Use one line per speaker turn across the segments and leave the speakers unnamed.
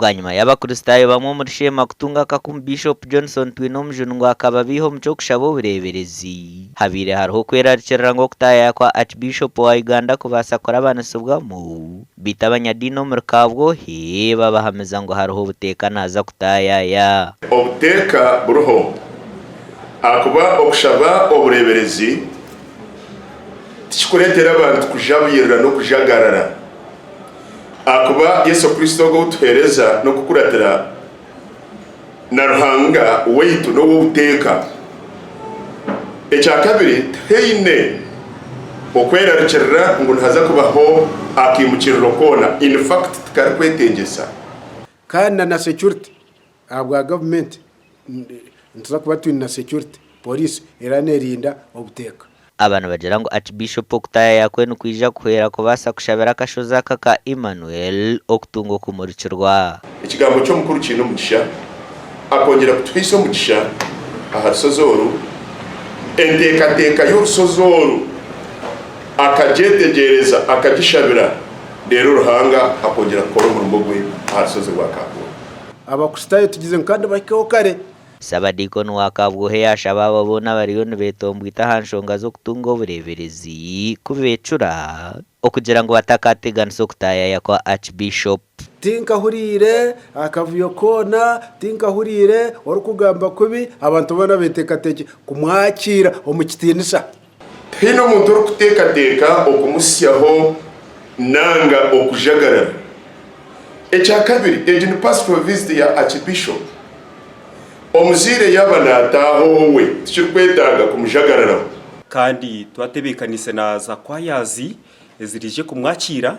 ubwanyuma y'abakristayo bamwe muri Sheema kutunga kakum Bishop Johnson twino mujungu akaba biho muco kushabo bureberezi habire hariho kwerarikira ngo kutaya kwa Archbishop wa Uganda kubasa kora abanasubwamo bita abanyadiini muri kabwo he babahameza ngo hariho ubuteka naza kutayaaya
obuteka buruho akuba okushaba obureberezi tikuretera abantu kujabirira no kujagarara akuba Yesu Kristo go tuhereza no kukuratira na ruhanga weitu no ubuteka ecyakabiri teine okwerarikira ngo ntaza kubaho akimukiriro kona in fact tukari kwetengesa
kandi na security abwa government ntuza kuba tuni na security police iranerinda obuteka
abantu bagira ngo Archbishop okutayaaya kwenu kwija kuhera kubasa kushabira kashoza kaka Emmanuel okutungo kumurikirwa
ikigambo cyo mukuru kino mugisha akongera kutwisa mugisha aha Sozoru endeka y'urusozoru akajetegereza akagishabira rero ruhanga akongera gukora umurimo gwe aha Sozoru wakabo
abakustayo tugize kandi bakiko kare
Sabadikoni wakabwohe yashaba babona bariyo nibetombwita Enshonga zo kutunga ubureberezi kubecura okugira ngo batakateganisa okutayaaya kwa Archbishop
tinkahurire akavuyo kona tinkahurire orukugamba kubi abantu bana betekateke kumwakira omukitinisa
hino muntu orukutekateka okumusyaho nanga okujagarara ekyakabiri ejini pastoral visit ya Archbishop omuzire yabanataho we tukwetaga kumujagarara
kandi twatebekanise naza kwayazi ezirije kumwakira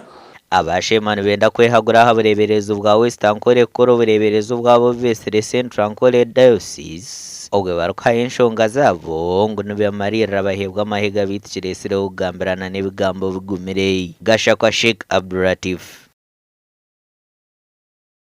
Sheema benda kwehagura habureberezo bwa West Ankole koro bureberezo bwabo besere Central Ankole dayosiisi ogwe baruka Enshonga zabo ngo nibamarira bahebwa amahega bitikire sire ugambirana n'ibigambo bigumire gasha kwa Sheikh Abdulatif